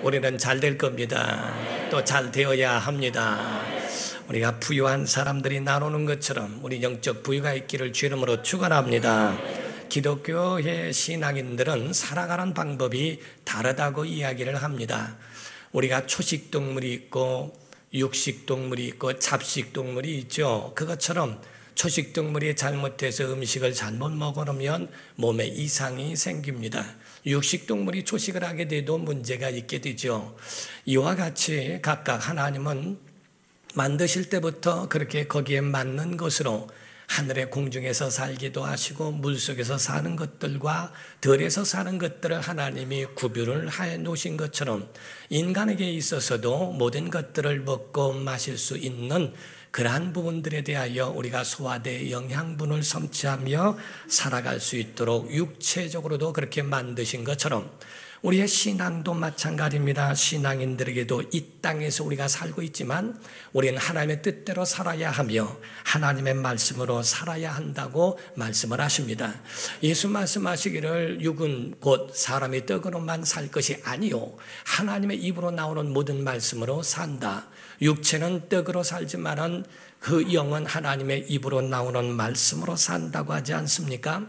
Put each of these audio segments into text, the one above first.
우리는 잘 될 겁니다. 또 잘 되어야 합니다. 우리가 부유한 사람들이 나누는 것처럼 우리 영적 부유가 있기를 주 이름으로 축원합니다. 기독교의 신앙인들은 살아가는 방법이 다르다고 이야기를 합니다. 우리가 초식동물이 있고 육식동물이 있고 잡식동물이 있죠. 그것처럼 초식동물이 잘못해서 음식을 잘못 먹으면 몸에 이상이 생깁니다. 육식동물이 초식을 하게 돼도 문제가 있게 되죠. 이와 같이 각각 하나님은 만드실 때부터 그렇게 거기에 맞는 것으로 하늘의 공중에서 살기도 하시고 물속에서 사는 것들과 들에서 사는 것들을 하나님이 구별을 해 놓으신 것처럼 인간에게 있어서도 모든 것들을 먹고 마실 수 있는 그러한 부분들에 대하여 우리가 소화대 영양분을 섭취하며 살아갈 수 있도록 육체적으로도 그렇게 만드신 것처럼 우리의 신앙도 마찬가지입니다. 신앙인들에게도 이 땅에서 우리가 살고 있지만 우리는 하나님의 뜻대로 살아야 하며 하나님의 말씀으로 살아야 한다고 말씀을 하십니다. 예수 말씀하시기를 육은 곧 사람의 떡으로만 살 것이 아니요 하나님의 입으로 나오는 모든 말씀으로 산다. 육체는 떡으로 살지만은 그 영은 하나님의 입으로 나오는 말씀으로 산다고 하지 않습니까?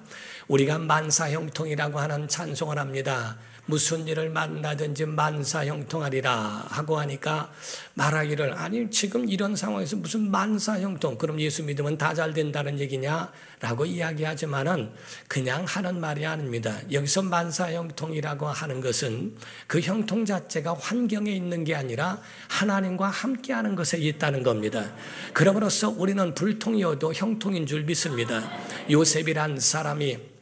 우리가 만사형통이라고 하는 찬송을 합니다. 무슨 일을 만나든지 만사형통하리라 하고 하니까 말하기를 아니 지금 이런 상황에서 무슨 만사형통 그럼 예수 믿으면 다 잘 된다는 얘기냐 라고 이야기하지만은 그냥 하는 말이 아닙니다. 여기서 만사형통이라고 하는 것은 그 형통 자체가 환경에 있는 게 아니라 하나님과 함께하는 것에 있다는 겁니다. 그러므로써 우리는 불통이어도 형통인 줄 믿습니다. 요셉이란 사람이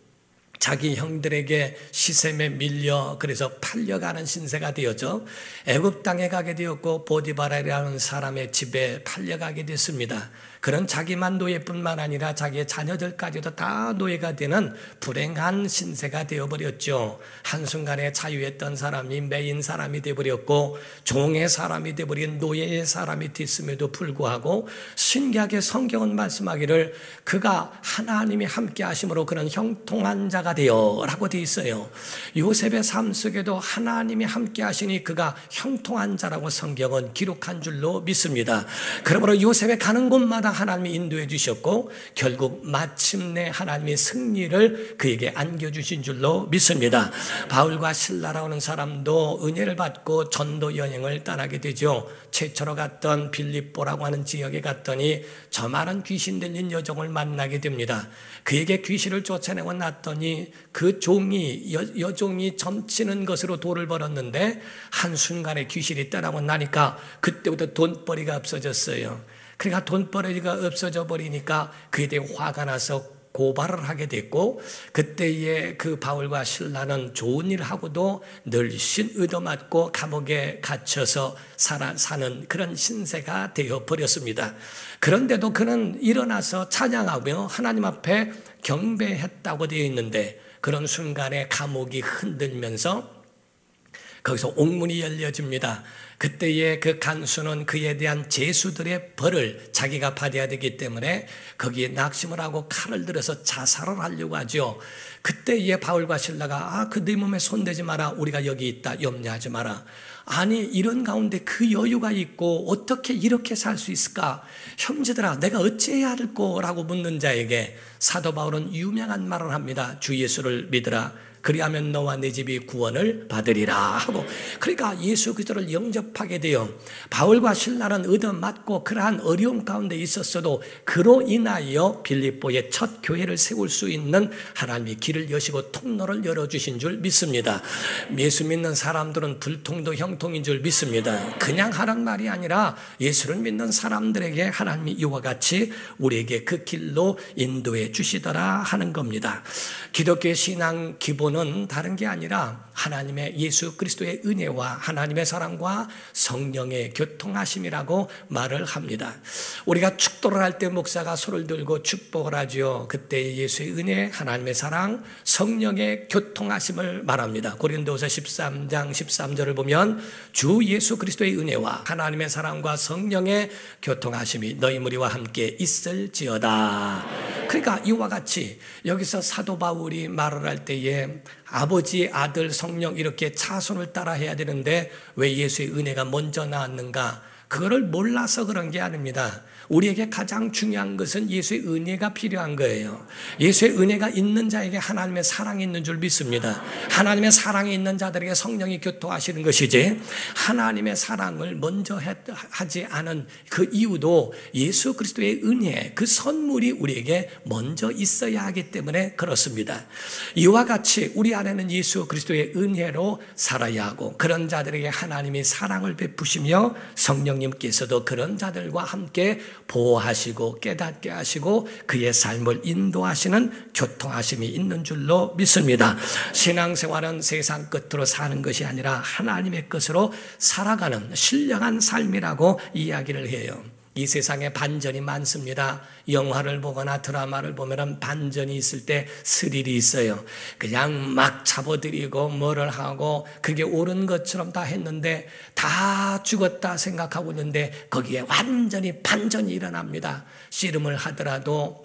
자기 형들에게 시셈에 밀려 그래서 팔려가는 신세가 되었죠. 애굽 땅에 가게 되었고 보디바라라는 사람의 집에 팔려가게 됐습니다. 그런 자기만 노예뿐만 아니라 자기의 자녀들까지도 다 노예가 되는 불행한 신세가 되어버렸죠. 한순간에 자유했던 사람이 매인 사람이 되어버렸고 종의 사람이 되어버린 노예의 사람이 됐음에도 불구하고 신기하게 성경은 말씀하기를 그가 하나님이 함께 하심으로 그는 형통한 자가 되어 라고 되어 있어요. 요셉의 삶 속에도 하나님이 함께 하시니 그가 형통한 자라고 성경은 기록한 줄로 믿습니다. 그러므로 요셉의 가는 곳마다 하나님이 인도해 주셨고 결국 마침내 하나님의 승리를 그에게 안겨주신 줄로 믿습니다. 바울과 실라라는 사람도 은혜를 받고 전도 여행을 떠나게 되죠. 최초로 갔던 빌립보라고 하는 지역에 갔더니 저 많은 귀신 들린 여종을 만나게 됩니다. 그에게 귀신을 쫓아내고 났더니 그 여종이 점치는 것으로 돈을 벌었는데 한순간에 귀신이 떠나고 나니까 그때부터 돈벌이가 없어졌어요. 그러니까 돈벌이가 없어져 버리니까 그에 대해 화가 나서 고발을 하게 됐고 그때에 그 바울과 실라는 좋은 일을 하고도 늘씬 얻어맞고 감옥에 갇혀서 사는 그런 신세가 되어버렸습니다. 그런데도 그는 일어나서 찬양하며 하나님 앞에 경배했다고 되어 있는데 그런 순간에 감옥이 흔들면서 거기서 옥문이 열려집니다. 그때의 그 간수는 그에 대한 죄수들의 벌을 자기가 받아야 되기 때문에 거기에 낙심을 하고 칼을 들어서 자살을 하려고 하죠. 그때의 바울과 실라가 그 네 몸에 손대지 마라. 우리가 여기 있다. 염려하지 마라. 아니 이런 가운데 그 여유가 있고 어떻게 이렇게 살 수 있을까? 형제들아 내가 어찌해야 할꼬라고 묻는 자에게 사도 바울은 유명한 말을 합니다. 주 예수를 믿으라. 그리하면 너와 내 집이 구원을 받으리라 하고 그러니까 예수 그리스도를 영접하게 되어 바울과 실라는 얻어맞고 그러한 어려움 가운데 있었어도 그로 인하여 빌립보의 첫 교회를 세울 수 있는 하나님이 길을 여시고 통로를 열어주신 줄 믿습니다. 예수 믿는 사람들은 불통도 형통인 줄 믿습니다. 그냥 하는 말이 아니라 예수를 믿는 사람들에게 하나님이 이와 같이 우리에게 그 길로 인도해 주시더라 하는 겁니다. 기독교의 신앙 기본 는 다른 게 아니라 하나님의 예수 그리스도의 은혜와 하나님의 사랑과 성령의 교통하심이라고 말을 합니다. 우리가 축도를 할 때 목사가 손을 들고 축복을 하죠. 그때 예수의 은혜, 하나님의 사랑, 성령의 교통하심을 말합니다. 고린도서 13장 13절을 보면 주 예수 그리스도의 은혜와 하나님의 사랑과 성령의 교통하심이 너희 무리와 함께 있을지어다. 그러니까 이와 같이 여기서 사도 바울이 말을 할 때에 아버지, 아들, 성령 이렇게 차순을 따라 해야 되는데 왜 예수의 은혜가 먼저 나왔는가? 그거를 몰라서 그런 게 아닙니다. 우리에게 가장 중요한 것은 예수의 은혜가 필요한 거예요. 예수의 은혜가 있는 자에게 하나님의 사랑이 있는 줄 믿습니다. 하나님의 사랑이 있는 자들에게 성령이 교통하시는 것이지, 하나님의 사랑을 먼저 하지 않은 그 이유도 예수 그리스도의 은혜, 그 선물이 우리에게 먼저 있어야 하기 때문에 그렇습니다. 이와 같이 우리 안에는 예수 그리스도의 은혜로 살아야 하고, 그런 자들에게 하나님이 사랑을 베푸시며 성령님께서도 그런 자들과 함께 보호하시고 깨닫게 하시고 그의 삶을 인도하시는 교통하심이 있는 줄로 믿습니다. 신앙생활은 세상 끝으로 사는 것이 아니라 하나님의 것으로 살아가는 신령한 삶이라고 이야기를 해요. 이 세상에 반전이 많습니다. 영화를 보거나 드라마를 보면 반전이 있을 때 스릴이 있어요. 그냥 막 잡아들이고 뭐를 하고 그게 옳은 것처럼 다 했는데 다 죽었다 생각하고 있는데 거기에 완전히 반전이 일어납니다. 씨름을 하더라도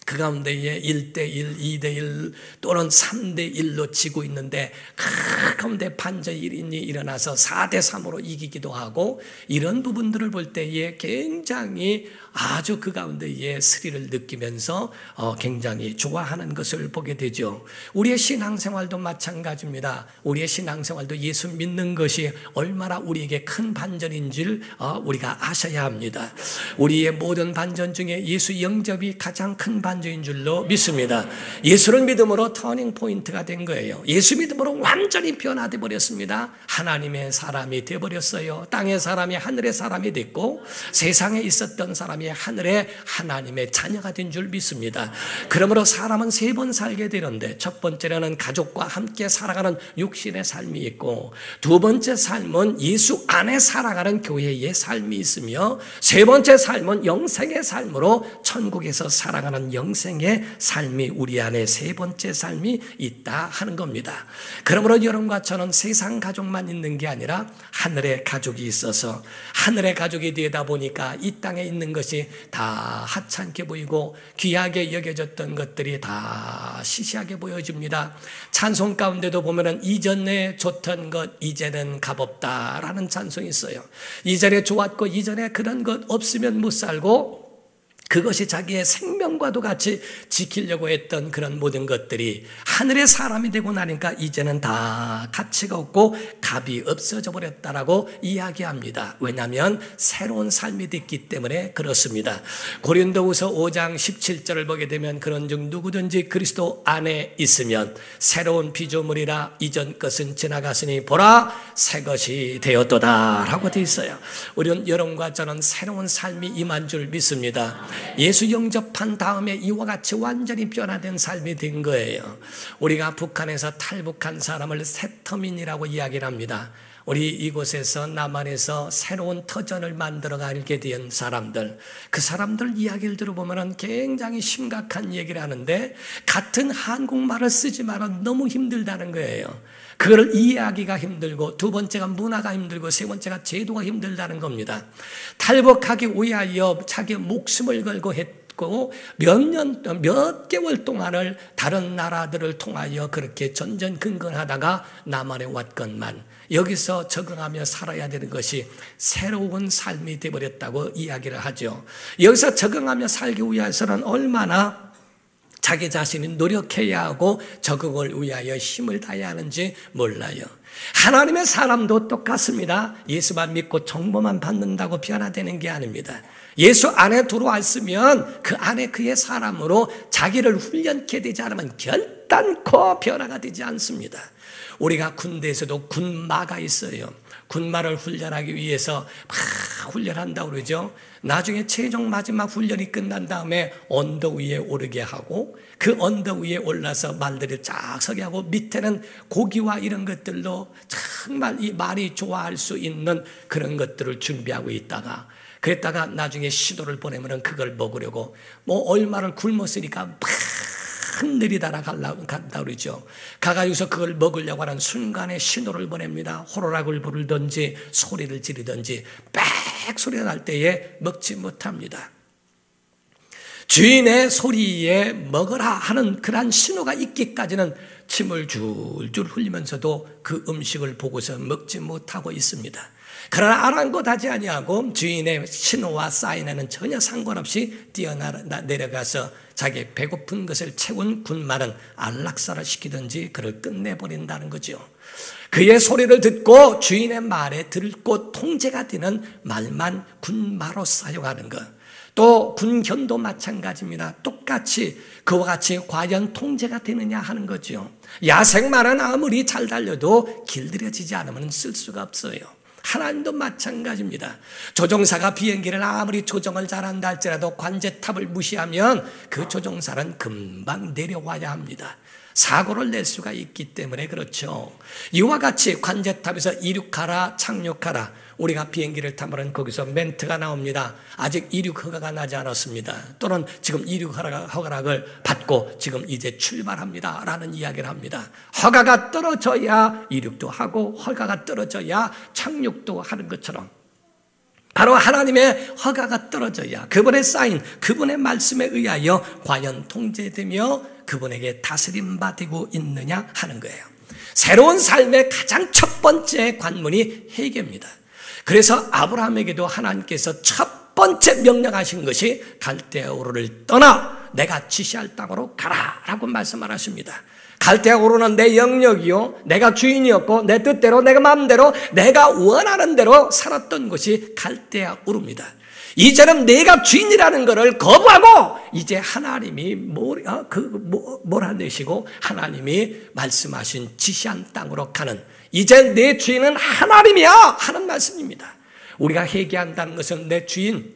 그 가운데에 1대1, 2대1 또는 3대1로 지고 있는데 그 가운데 반전이 일어나서 4대3으로 이기기도 하고, 이런 부분들을 볼 때에 굉장히 아주 그 가운데에 스릴을 느끼면서 굉장히 좋아하는 것을 보게 되죠. 우리의 신앙생활도 마찬가지입니다. 우리의 신앙생활도 예수 믿는 것이 얼마나 우리에게 큰 반전인지를 우리가 아셔야 합니다. 우리의 모든 반전 중에 예수 영접이 가장 큰 반전인 줄로 믿습니다. 예수를 믿음으로 터닝 포인트가 된 거예요. 예수 믿음으로 완전히 변화돼 버렸습니다. 하나님의 사람이 돼 버렸어요. 땅의 사람이 하늘의 사람이 됐고, 세상에 있었던 사람이 하늘의 하나님의 자녀가 된 줄 믿습니다. 그러므로 사람은 3번 살게 되는데, 첫 번째는 가족과 함께 살아가는 육신의 삶이 있고, 두 번째 삶은 예수 안에 살아가는 교회의 삶이 있으며, 세 번째 삶은 영생의 삶으로 천국에서 살아가는 영생의 삶이 우리 안에 세 번째 삶이 있다 하는 겁니다. 그러므로 여러분과 저는 세상 가족만 있는 게 아니라 하늘의 가족이 있어서, 하늘의 가족이 되다 보니까 이 땅에 있는 것이 다 하찮게 보이고 귀하게 여겨졌던 것들이 다 시시하게 보여집니다. 찬송 가운데도 보면은 이전에 좋던 것 이제는 값없다라는 찬송이 있어요. 이전에 좋았고 이전에 그런 것 없으면 못 살고, 그것이 자기의 생명과도 같이 지키려고 했던 그런 모든 것들이 하늘의 사람이 되고 나니까 이제는 다 가치가 없고 값이 없어져 버렸다라고 이야기합니다. 왜냐하면 새로운 삶이 됐기 때문에 그렇습니다. 고린도후서 5장 17절을 보게 되면 그런즉 누구든지 그리스도 안에 있으면 새로운 피조물이라, 이전 것은 지나갔으니 보라 새 것이 되었도다 라고 되어 있어요. 우리는 여러분과 저는 새로운 삶이 임한 줄 믿습니다. 예수 영접한 다음에 이와 같이 완전히 변화된 삶이 된 거예요. 우리가 북한에서 탈북한 사람을 새터민이라고 이야기를 합니다. 우리 이곳에서 남한에서 새로운 터전을 만들어 가게 된 사람들, 그 사람들 이야기를 들어보면 굉장히 심각한 얘기를 하는데, 같은 한국말을 쓰지만 너무 힘들다는 거예요. 그걸 이해하기가 힘들고, 두 번째가 문화가 힘들고, 세 번째가 제도가 힘들다는 겁니다. 탈북하기 위하여 자기 목숨을 걸고 했고, 몇 개월 동안을 다른 나라들을 통하여 그렇게 전전긍긍하다가 남한에 왔건만 여기서 적응하며 살아야 되는 것이 새로운 삶이 되어버렸다고 이야기를 하죠. 여기서 적응하며 살기 위해서는 얼마나 자기 자신이 노력해야 하고 적응을 위하여 힘을 다해야 하는지 몰라요. 하나님의 사람도 똑같습니다. 예수만 믿고 정보만 받는다고 변화되는 게 아닙니다. 예수 안에 들어왔으면 그 안에 그의 사람으로 자기를 훈련케 되지 않으면 결단코 변화가 되지 않습니다. 우리가 군대에서도 군마가 있어요. 군마를 훈련하기 위해서 막 훈련한다고 그러죠. 나중에 최종 마지막 훈련이 끝난 다음에 언덕 위에 오르게 하고, 그 언덕 위에 올라서 말들을 쫙 서게 하고, 밑에는 고기와 이런 것들로 정말 이 말이 좋아할 수 있는 그런 것들을 준비하고 있다가, 그랬다가 나중에 시도를 보내면 그걸 먹으려고 얼마를 굶었으니까 막 하늘이다라 간다 그러죠. 가가지고서 그걸 먹으려고 하는 순간에 신호를 보냅니다. 호로락을 부르든지 소리를 지르든지 빽 소리가 날 때에 먹지 못합니다. 주인의 소리에 먹으라 하는 그러한 신호가 있기까지는 침을 줄줄 흘리면서도 그 음식을 보고서 먹지 못하고 있습니다. 그러나 아랑곳하지 아니하고 주인의 신호와 사인에는 전혀 상관없이 뛰어내려가서 자기 배고픈 것을 채운 군말은 안락사를 시키든지 그를 끝내버린다는 거죠. 그의 소리를 듣고 주인의 말에 듣고 통제가 되는 말만 군마로 사용하는 것. 또 군견도 마찬가지입니다. 똑같이 그와 같이 과연 통제가 되느냐 하는 거죠. 야생마는 아무리 잘 달려도 길들여지지 않으면 쓸 수가 없어요. 하나님도 마찬가지입니다. 조종사가 비행기를 아무리 조정을 잘한다 할지라도 관제탑을 무시하면 그 조종사는 금방 내려와야 합니다. 사고를 낼 수가 있기 때문에 그렇죠. 이와 같이 관제탑에서 이륙하라 착륙하라, 우리가 비행기를 타면 거기서 멘트가 나옵니다. 아직 이륙 허가가 나지 않았습니다. 또는 지금 이륙 허가를 받고 지금 이제 출발합니다 라는 이야기를 합니다. 허가가 떨어져야 이륙도 하고 허가가 떨어져야 착륙도 하는 것처럼 바로 하나님의 허가가 떨어져야 그분의 사인, 그분의 말씀에 의하여 과연 통제되며 그분에게 다스림 받고 있느냐 하는 거예요. 새로운 삶의 가장 첫 번째 관문이 회개입니다. 그래서 아브라함에게도 하나님께서 첫 번째 명령하신 것이 갈대아 우르를 떠나 내가 지시할 땅으로 가라라고 말씀을 하십니다. 갈대아 우르는 내 영역이요, 내가 주인이었고 내 뜻대로 내가 마음대로 내가 원하는 대로 살았던 것이 갈대아 우르입니다. 이제는 내가 주인이라는 것을 거부하고 이제 하나님이 몰아내시고 하나님이 말씀하신 지시한 땅으로 가는, 이제 내 주인은 하나님이야 하는 말씀입니다. 우리가 회개한다는 것은 내 주인,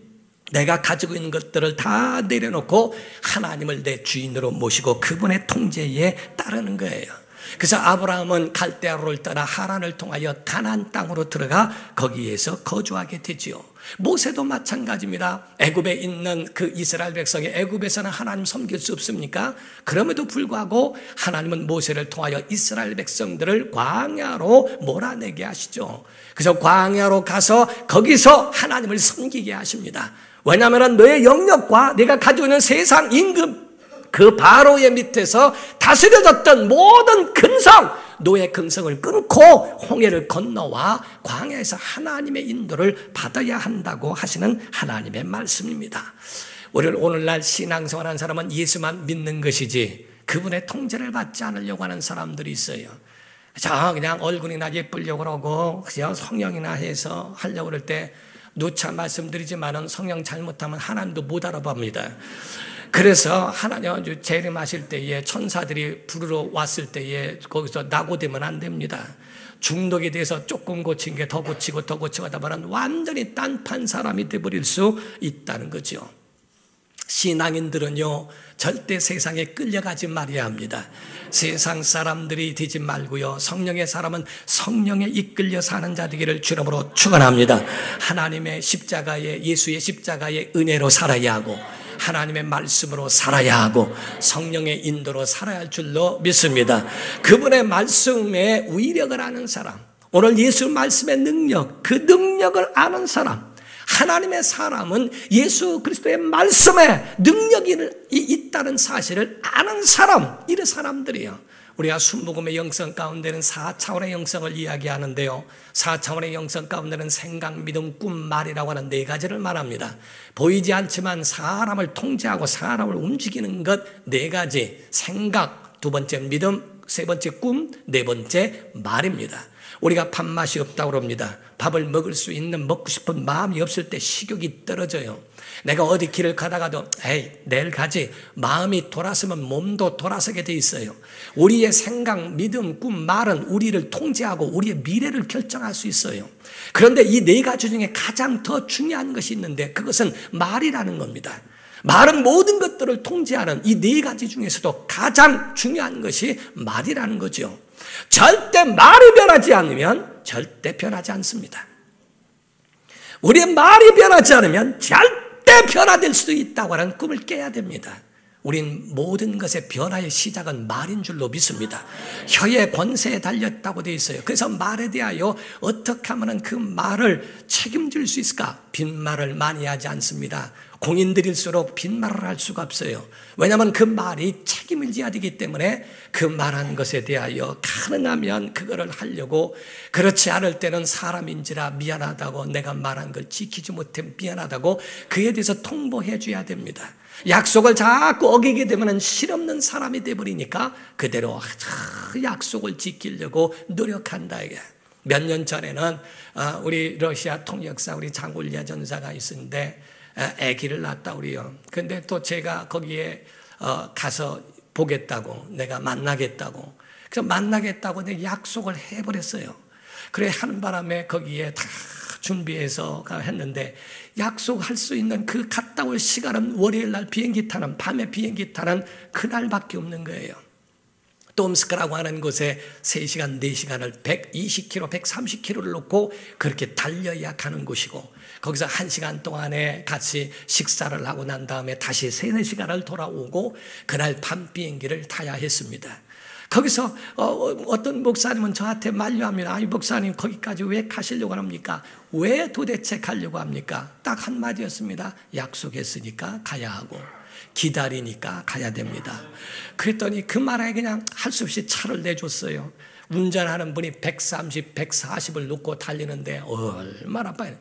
내가 가지고 있는 것들을 다 내려놓고 하나님을 내 주인으로 모시고 그분의 통제에 따르는 거예요. 그래서 아브라함은 갈대아를 떠나 하란을 통하여 가나안 땅으로 들어가 거기에서 거주하게 되지요. 모세도 마찬가지입니다. 애굽에 있는 그 이스라엘 백성이 애굽에서는 하나님 섬길 수 없습니까? 그럼에도 불구하고 하나님은 모세를 통하여 이스라엘 백성들을 광야로 몰아내게 하시죠. 그래서 광야로 가서 거기서 하나님을 섬기게 하십니다. 왜냐하면 너의 영역과 내가 가지고 있는 세상 임금 그 바로의 밑에서 다스려졌던 모든 근성, 노예 근성을 끊고 홍해를 건너와 광야에서 하나님의 인도를 받아야 한다고 하시는 하나님의 말씀입니다. 오늘날 신앙생활하는 사람은 예수만 믿는 것이지 그분의 통제를 받지 않으려고 하는 사람들이 있어요. 그냥 얼굴이나 예쁘려고 그러고 그냥 성령이나 해서 하려고 그럴 때 누차 말씀드리지만은 성령 잘못하면 하나님도 못 알아봅니다. 그래서 하나님 재림하실 때에 천사들이 부르러 왔을 때에 거기서 낙오되면 안 됩니다. 중독에 대해서 조금 고친 게 더 고치고 더 고치고 하다 보면 완전히 딴판 사람이 되어버릴 수 있다는 거죠. 신앙인들은요 절대 세상에 끌려가지 말아야 합니다. 세상 사람들이 되지 말고요, 성령의 사람은 성령에 이끌려 사는 자 되기를 주님으로 축원합니다. 하나님의 십자가에, 예수의 십자가의 은혜로 살아야 하고 하나님의 말씀으로 살아야 하고 성령의 인도로 살아야 할 줄로 믿습니다. 그분의 말씀의 위력을 아는 사람, 오늘 예수 말씀의 능력, 그 능력을 아는 사람, 하나님의 사람은 예수 그리스도의 말씀에 능력이 있다는 사실을 아는 사람, 이런 사람들이에요. 우리가 순복음의 영성 가운데는 4차원의 영성을 이야기하는데요, 4차원의 영성 가운데는 생각, 믿음, 꿈, 말이라고 하는 4가지를 말합니다. 보이지 않지만 사람을 통제하고 사람을 움직이는 것 4가지, 생각, 2번째 믿음, 3번째 꿈, 4번째 말입니다. 우리가 밥맛이 없다고 그럽니다. 밥을 먹을 수 있는, 먹고 싶은 마음이 없을 때 식욕이 떨어져요. 내가 어디 길을 가다가도 에이 내일 가지, 마음이 돌아서면 몸도 돌아서게 돼 있어요. 우리의 생각, 믿음, 꿈, 말은 우리를 통제하고 우리의 미래를 결정할 수 있어요. 그런데 이 4가지 중에 가장 더 중요한 것이 있는데 그것은 말이라는 겁니다. 말은 모든 것들을 통제하는 이 4가지 중에서도 가장 중요한 것이 말이라는 거죠. 절대 말이 변하지 않으면 절대 변하지 않습니다. 우리의 말이 변하지 않으면 절대 변화될 수도 있다고 하는 꿈을 깨야 됩니다. 우린 모든 것의 변화의 시작은 말인 줄로 믿습니다. 혀의 권세에 달렸다 하겠다고 되어 있어요. 그래서 말에 대하여 어떻게 하면 그 말을 책임질 수 있을까? 빈말을 많이 하지 않습니다. 공인들일수록 빈말을 할 수가 없어요. 왜냐하면 그 말이 책임을 져야 되기 때문에 그 말한 것에 대하여 가능하면 그거를 하려고, 그렇지 않을 때는 사람인지라 미안하다고, 내가 말한 걸 지키지 못해 미안하다고 그에 대해서 통보해 줘야 됩니다. 약속을 자꾸 어기게 되면 실없는 사람이 되어버리니까 그대로 약속을 지키려고 노력한다. 이게 몇 년 전에는 우리 러시아 통역사 우리 장골리아 전사가 있었는데 아기를 낳았다 우리요. 근데 또 제가 거기에 가서 보겠다고, 내가 만나겠다고, 그래서 만나겠다고 내가 약속을 해버렸어요. 그래 하는 바람에 거기에 다 준비해서 했는데, 약속할 수 있는 그 갔다 올 시간은 월요일 날 비행기 타는, 밤에 비행기 타는 그날밖에 없는 거예요. 톰스크라고 하는 곳에 3시간, 4시간을 120km, 130km를 놓고 그렇게 달려야 가는 곳이고, 거기서 1시간 동안에 같이 식사를 하고 난 다음에 다시 3-4시간을 돌아오고 그날 밤 비행기를 타야 했습니다. 거기서 어떤 목사님은 저한테 만류합니다. 아니 목사님 거기까지 왜 가시려고 합니까? 왜 도대체 가려고 합니까? 딱 한마디였습니다. 약속했으니까 가야 하고 기다리니까 가야 됩니다. 그랬더니 그 말에 그냥 할 수 없이 차를 내줬어요. 운전하는 분이 130, 140을 놓고 달리는데 얼마나 빨리.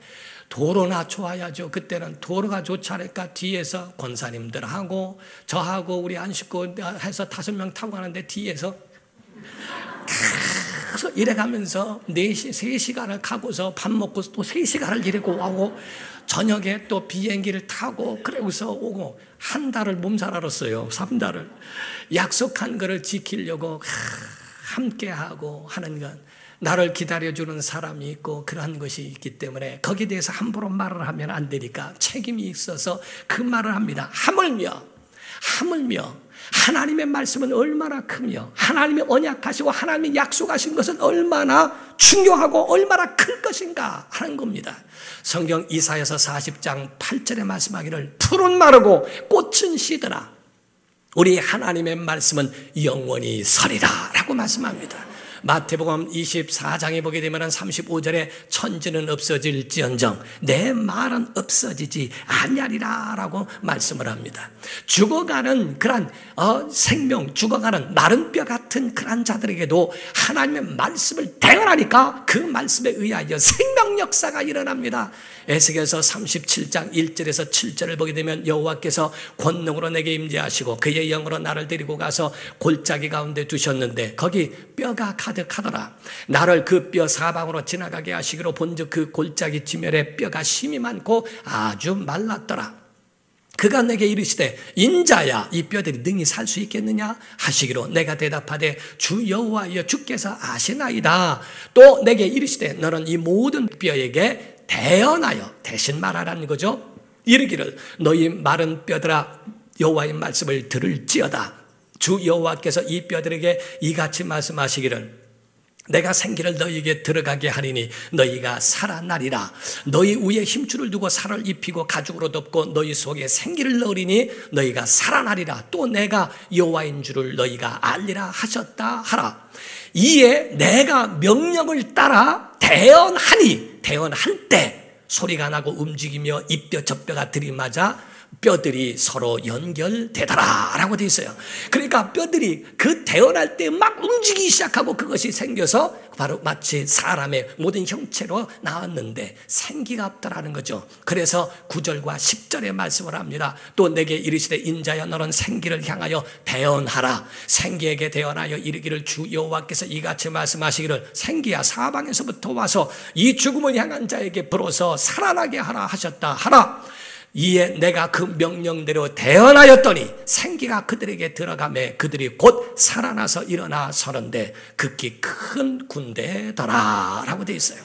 도로나 좋아야죠. 그때는 도로가 좋지 않을까 뒤에서 권사님들하고 저하고 우리 안 식구 해서 5명 타고 가는데 뒤에서 계속 이래가면서 3시간을 가고서 밥 먹고 또 3시간을 이래고 하고 저녁에 또 비행기를 타고 그러고서 오고 한 달을 몸살 앓았어요. 3달을. 약속한 거를 지키려고 함께하고 하는 건, 나를 기다려주는 사람이 있고 그러한 것이 있기 때문에 거기에 대해서 함부로 말을 하면 안 되니까 책임이 있어서 그 말을 합니다. 하물며 하나님의 말씀은 얼마나 크며 하나님이 언약하시고 하나님이 약속하신 것은 얼마나 중요하고 얼마나 클 것인가 하는 겁니다. 성경 이사야서 40장 8절에 말씀하기를 푸른 마르고 꽃은 시드라, 우리 하나님의 말씀은 영원히 서리라 라고 말씀합니다. 마태복음 24장에 보게 되면 35절에 천지는 없어질지언정 내 말은 없어지지 아니하리라 라고 말씀을 합니다. 죽어가는 그런 생명, 죽어가는 마른 뼈 같은 그런 자들에게도 하나님의 말씀을 대언하니까 그 말씀에 의하여 생명 역사가 일어납니다. 에스겔서 37장 1절에서 7절을 보게 되면 여호와께서 권능으로 내게 임재하시고 그의 영으로 나를 데리고 가서 골짜기 가운데 두셨는데 거기 뼈가 가득하더라. 나를 그 뼈 사방으로 지나가게 하시기로 본즉 그 골짜기 지면에 뼈가 심이 많고 아주 말랐더라. 그가 내게 이르시되 인자야 이 뼈들이 능히 살 수 있겠느냐 하시기로 내가 대답하되 주 여호와여 주께서 아시나이다. 또 내게 이르시되 너는 이 모든 뼈에게 대언하여, 대신 말하라는 거죠. 이르기를 너희 마른 뼈들아 여호와의 말씀을 들을지어다. 주 여호와께서 이 뼈들에게 이같이 말씀하시기를 내가 생기를 너희에게 들어가게 하리니 너희가 살아나리라. 너희 위에 힘줄을 두고 살을 입히고 가죽으로 덮고 너희 속에 생기를 넣으리니 너희가 살아나리라. 또 내가 여호와인 줄을 너희가 알리라 하셨다 하라. 이에 내가 명령을 따라 대언하니, 대언할 때 소리가 나고 움직이며 이 뼈 저 뼈가 들이맞아 뼈들이 서로 연결되더라 라고 되어 있어요. 그러니까 뼈들이 그 대언할 때 막 움직이기 시작하고 그것이 생겨서 바로 마치 사람의 모든 형체로 나왔는데 생기가 없더라는 거죠. 그래서 9절과 10절에 말씀을 합니다. 또 내게 이르시되 인자여 너는 생기를 향하여 대언하라. 생기에게 대언하여 이르기를 주 여호와께서 이같이 말씀하시기를 생기야 사방에서부터 와서 이 죽음을 향한 자에게 불어서 살아나게 하라 하셨다 하라. 이에 내가 그 명령대로 대언하였더니 생기가 그들에게 들어가매 그들이 곧 살아나서 일어나 서는데 극히 큰 군대더라 라고 되어 있어요.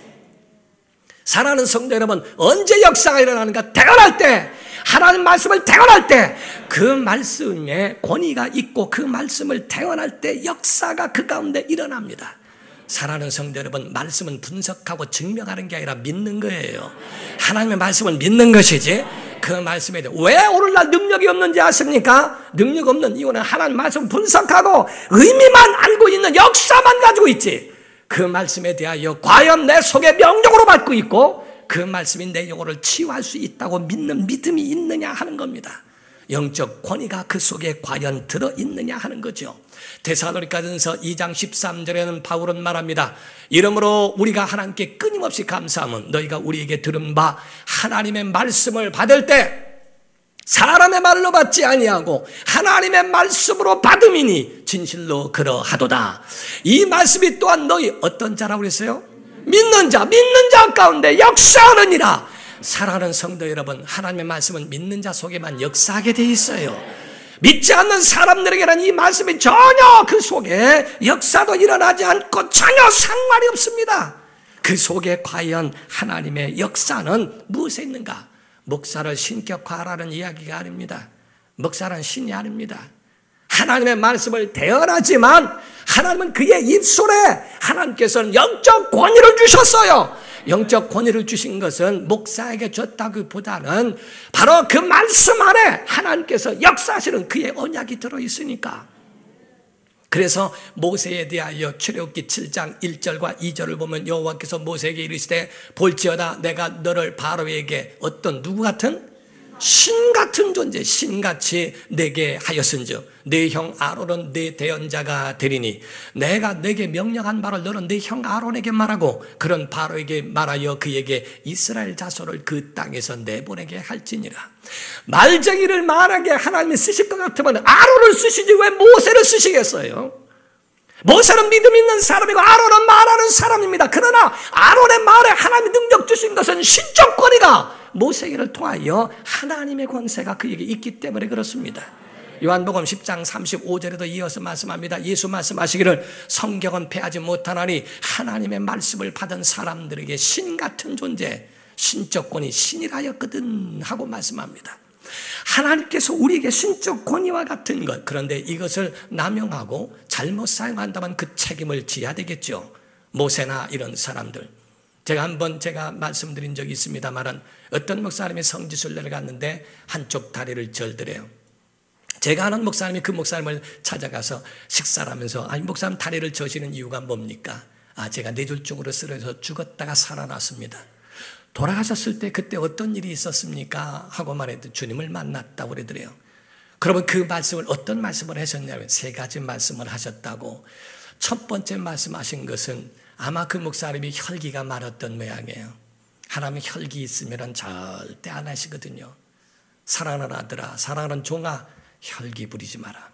사랑하는 성도 여러분, 언제 역사가 일어나는가? 대언할 때, 하나님 말씀을 대언할 때 그 말씀에 권위가 있고 그 말씀을 대언할 때 역사가 그 가운데 일어납니다. 사랑하는 성도 여러분, 말씀은 분석하고 증명하는 게 아니라 믿는 거예요. 하나님의 말씀을 믿는 것이지 그 말씀에 대해 왜 오늘날 능력이 없는지 아십니까? 능력 없는 이유는 하나님 말씀 분석하고 의미만 알고 있는 역사만 가지고 있지 그 말씀에 대하여 과연 내 속에 명령으로 받고 있고 그 말씀이 내 영혼을 치유할 수 있다고 믿는 믿음이 있느냐 하는 겁니다. 영적 권위가 그 속에 과연 들어있느냐 하는 거죠. 데살로니가전서 2장 13절에는 바울은 말합니다. 이러므로 우리가 하나님께 끊임없이 감사함은 너희가 우리에게 들은 바 하나님의 말씀을 받을 때 사람의 말로 받지 아니하고 하나님의 말씀으로 받음이니 진실로 그러하도다. 이 말씀이 또한 너희 어떤 자라고 그랬어요? 믿는 자 가운데 역사하느니라. 사랑하는 성도 여러분, 하나님의 말씀은 믿는 자 속에만 역사하게 돼 있어요. 믿지 않는 사람들에게는 이 말씀이 전혀 그 속에 역사도 일어나지 않고 전혀 상관이 없습니다. 그 속에 과연 하나님의 역사는 무엇에 있는가? 목사를 신격화하라는 이야기가 아닙니다. 목사는 신이 아닙니다. 하나님의 말씀을 대언하지만 하나님은 그의 입술에 하나님께서는 영적 권위를 주셨어요. 영적 권위를 주신 것은 목사에게 줬다기보다는 바로 그 말씀 안에 하나님께서 역사하시는 그의 언약이 들어있으니까. 그래서 모세에 대하여 출애굽기 7장 1절과 2절을 보면 여호와께서 모세에게 이르시되 볼지어다 내가 너를 바로에게 어떤 누구 같은? 신 같은 존재, 신같이 내게 하였은즉 네 형 아론은 네 대언자가 되리니 내가 내게 명령한 바를 너는 네 형 아론에게 말하고 그런 바로에게 말하여 그에게 이스라엘 자손을 그 땅에서 내보내게 할지니라. 말쟁이를 말하게 하나님이 쓰실 것 같으면 아론을 쓰시지 왜 모세를 쓰시겠어요? 모세는 믿음 있는 사람이고 아론은 말하는 사람입니다. 그러나 아론의 말에 하나님이 능력 주신 것은 신적 권위가 모세를 통하여 하나님의 권세가 그에게 있기 때문에 그렇습니다. 요한복음 10장 35절에도 이어서 말씀합니다. 예수 말씀하시기를 성경은 패하지 못하나니 하나님의 말씀을 받은 사람들에게 신 같은 존재, 신적 권위 신이라였거든 하고 말씀합니다. 하나님께서 우리에게 신적 권위와 같은 것, 그런데 이것을 남용하고 잘못 사용한다면 그 책임을 져야 되겠죠. 모세나 이런 사람들. 제가 말씀드린 적이 있습니다만 어떤 목사님이 성지순례를 갔는데 한쪽 다리를 절드래요. 제가 아는 목사님이 그 목사님을 찾아가서 식사를 하면서 아니 목사님 다리를 저시는 이유가 뭡니까? 제가 뇌졸중으로 쓰러져 죽었다가 살아났습니다. 돌아가셨을 때 그때 어떤 일이 있었습니까? 하고 말해도 주님을 만났다고 그러더래요. 그러면 그 말씀을 어떤 말씀을 하셨냐면 3가지 말씀을 하셨다고. 첫 번째 말씀하신 것은 아마 그 목사님이 혈기가 많았던 모양이에요. 하나님의 혈기 있으면 절대 안 하시거든요. 사랑하는 아들아, 사랑하는 종아, 혈기 부리지 마라.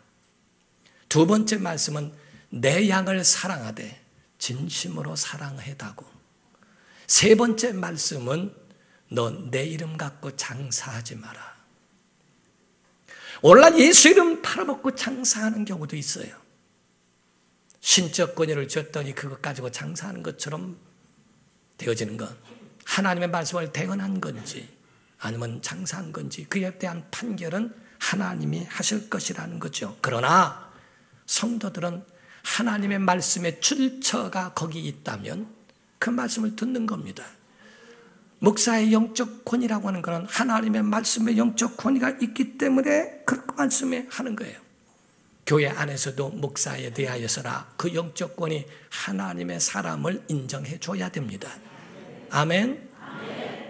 두 번째 말씀은 내 양을 사랑하되 진심으로 사랑해다고. 세 번째 말씀은 너 내 이름 갖고 장사하지 마라. 오늘날 예수 이름 팔아먹고 장사하는 경우도 있어요. 신적 권위를 줬더니 그것 가지고 장사하는 것처럼 되어지는 것. 하나님의 말씀을 대언한 건지 아니면 장사한 건지 그에 대한 판결은 하나님이 하실 것이라는 거죠. 그러나 성도들은 하나님의 말씀의 출처가 거기 있다면 그 말씀을 듣는 겁니다. 목사의 영적 권위라고 하는 것은 하나님의 말씀의 영적 권위가 있기 때문에 그 말씀에 하는 거예요. 교회 안에서도 목사에 대하여서라 그 영적 권위 하나님의 사람을 인정해 줘야 됩니다. 아멘.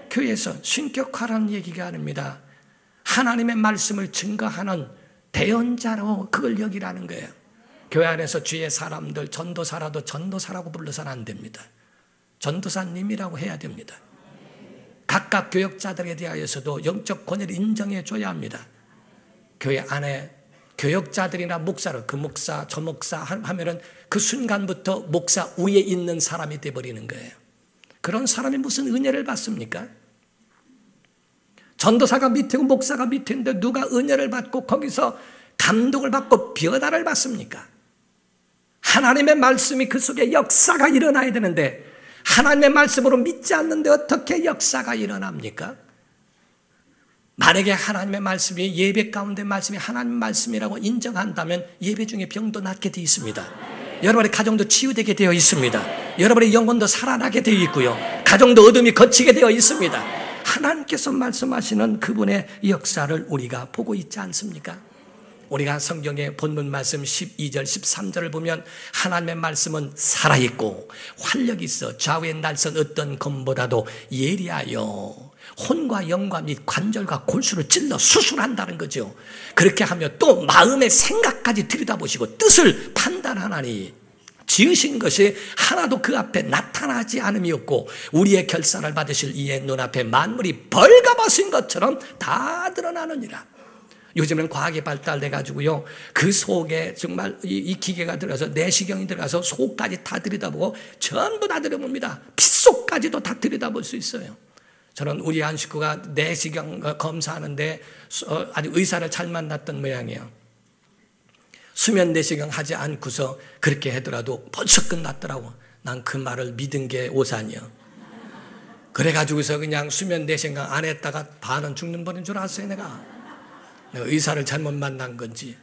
교회에서 신격화라는 얘기가 아닙니다. 하나님의 말씀을 증거하는 대언자로 그걸 여기라는 거예요. 교회 안에서 주위의 사람들 전도사라도 전도사라고 불러서는 안 됩니다. 전도사님이라고 해야 됩니다. 각각 교역자들에 대하여서도 영적 권위를 인정해 줘야 합니다. 교회 안에 교역자들이나 목사를 그 목사 저 목사 하면은 그 순간부터 목사 위에 있는 사람이 돼버리는 거예요. 그런 사람이 무슨 은혜를 받습니까? 전도사가 밑이고 목사가 밑인데 누가 은혜를 받고 거기서 감동을 받고 벼달을 받습니까? 하나님의 말씀이 그 속에 역사가 일어나야 되는데 하나님의 말씀으로 믿지 않는데 어떻게 역사가 일어납니까? 만약에 하나님의 말씀이 예배 가운데 말씀이 하나님의 말씀이라고 인정한다면 예배 중에 병도 낫게 되어 있습니다. 여러분의 가정도 치유되게 되어 있습니다. 여러분의 영혼도 살아나게 되어 있고요. 가정도 어둠이 거치게 되어 있습니다. 하나님께서 말씀하시는 그분의 역사를 우리가 보고 있지 않습니까? 우리가 성경의 본문 말씀 12절 13절을 보면 하나님의 말씀은 살아있고 활력이 있어 좌우의 날선 어떤 검보다도 예리하여 혼과 영과 및 관절과 골수를 찔러 수술한다는 거죠. 그렇게 하며 또 마음의 생각까지 들여다보시고 뜻을 판단하나니 지으신 것이 하나도 그 앞에 나타나지 않음이 없고 우리의 결산을 받으실 이의 눈앞에 만물이 벌가벗은 것처럼 다 드러나느니라. 요즘은 과학이 발달돼가지고요, 그 속에 정말 이 기계가 들어가서 내시경이 들어가서 속까지 다 들여다보고 전부 다 들여다봅니다. 핏속까지도 다 들여다볼 수 있어요. 저는 우리 한 식구가 내시경 검사하는데 아주 의사를 잘 만났던 모양이에요. 수면 내시경 하지 않고서 그렇게 하더라도 벌써 끝났더라고. 난 그 말을 믿은 게 오산이요. 그래가지고서 그냥 수면 내시경 안 했다가 반은 죽는 버린 줄 알았어요. 내가 의사를 잘못 만난 건지.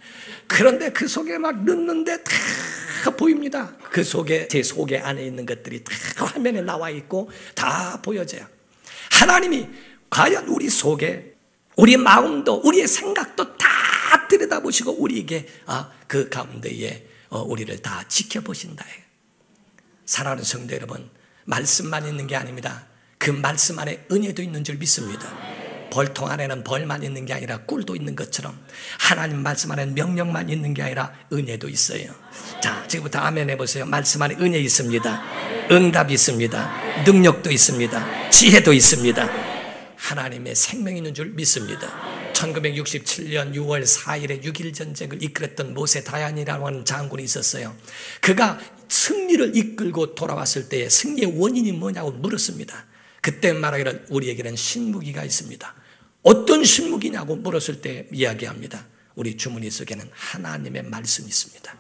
그런데 그 속에 막 넣는데 다 보입니다. 그 속에, 제 속에 안에 있는 것들이 다 화면에 나와 있고 다 보여져요. 하나님이 과연 우리 속에 우리 마음도 우리의 생각도 다 들여다보시고 우리에게 그 가운데에 우리를 다 지켜보신다. 사랑하는 성도 여러분, 말씀만 있는 게 아닙니다. 그 말씀 안에 은혜도 있는 줄 믿습니다. 벌통 안에는 벌만 있는 게 아니라 꿀도 있는 것처럼 하나님 말씀 안에는 명령만 있는 게 아니라 은혜도 있어요. 자, 지금부터 아멘 해보세요. 말씀 안에 은혜 있습니다. 응답이 있습니다. 능력도 있습니다. 지혜도 있습니다. 하나님의 생명이 있는 줄 믿습니다. 1967년 6월 4일에 6.1 전쟁을 이끌었던 모세 다얀이라고 하는 장군이 있었어요. 그가 승리를 이끌고 돌아왔을 때의 승리의 원인이 뭐냐고 물었습니다. 그때 말하기를 우리에게는 신무기가 있습니다. 어떤 신무기냐고 물었을 때 이야기합니다. 우리 주머니 속에는 하나님의 말씀이 있습니다.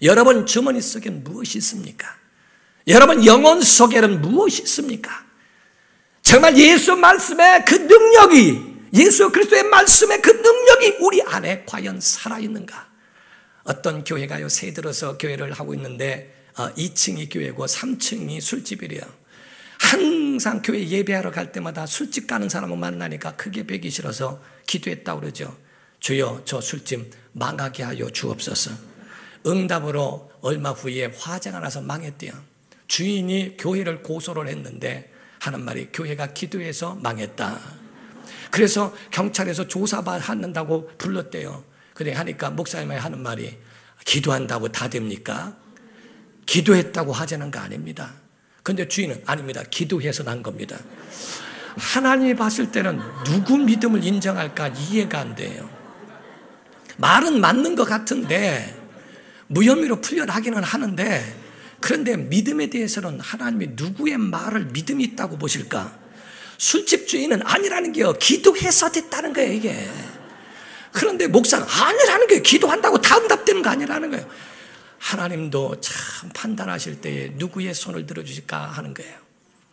여러분 주머니 속에는 무엇이 있습니까? 여러분 영혼 속에는 무엇이 있습니까? 정말 예수 말씀의 그 능력이, 예수 그리스도의 말씀의 그 능력이 우리 안에 과연 살아있는가? 어떤 교회가요, 새 들어서 교회를 하고 있는데 2층이 교회고 3층이 술집이래요. 항상 교회 예배하러 갈 때마다 술집 가는 사람을 만나니까 크게 배기 싫어서 기도했다고 그러죠. 주여 저 술집 망하게 하여 주옵소서. 응답으로 얼마 후에 화재가 나서 망했대요. 주인이 교회를 고소를 했는데 하는 말이 교회가 기도해서 망했다. 그래서 경찰에서 조사받는다고 불렀대요. 그래 하니까 목사님이 하는 말이 기도한다고 다 됩니까? 기도했다고 하자는 거 아닙니다. 그런데 주인은 아닙니다. 기도해서 난 겁니다. 하나님이 봤을 때는 누구 믿음을 인정할까 이해가 안 돼요. 말은 맞는 것 같은데 무혐의로 풀려나기는 하는데, 그런데 믿음에 대해서는 하나님이 누구의 말을 믿음이 있다고 보실까? 술집 주인은 아니라는 게요, 기도해서 됐다는 거예요 이게. 그런데 목사는 아니라는 거예요. 기도한다고 다 응답되는 거 아니라는 거예요. 하나님도 참 판단하실 때에 누구의 손을 들어주실까 하는 거예요.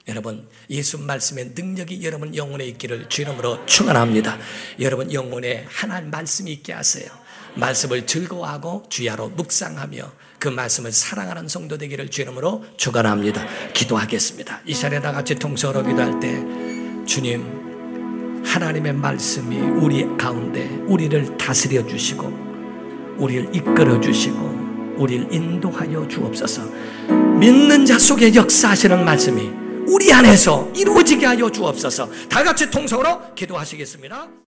여러분 예수 말씀의 능력이 여러분 영혼에 있기를 주 이름으로 축원합니다. 여러분 영혼에 하나님 말씀이 있게 하세요. 말씀을 즐거워하고 주야로 묵상하며 그 말씀을 사랑하는 성도 되기를 주 이름으로 축원합니다. 기도하겠습니다. 이 시간에 다 같이 통성으로 기도할 때 주님, 하나님의 말씀이 우리 가운데 우리를 다스려 주시고 우리를 이끌어 주시고 우리를 인도하여 주옵소서. 믿는 자 속에 역사하시는 말씀이 우리 안에서 이루어지게 하여 주옵소서. 다 같이 통성으로 기도하시겠습니다.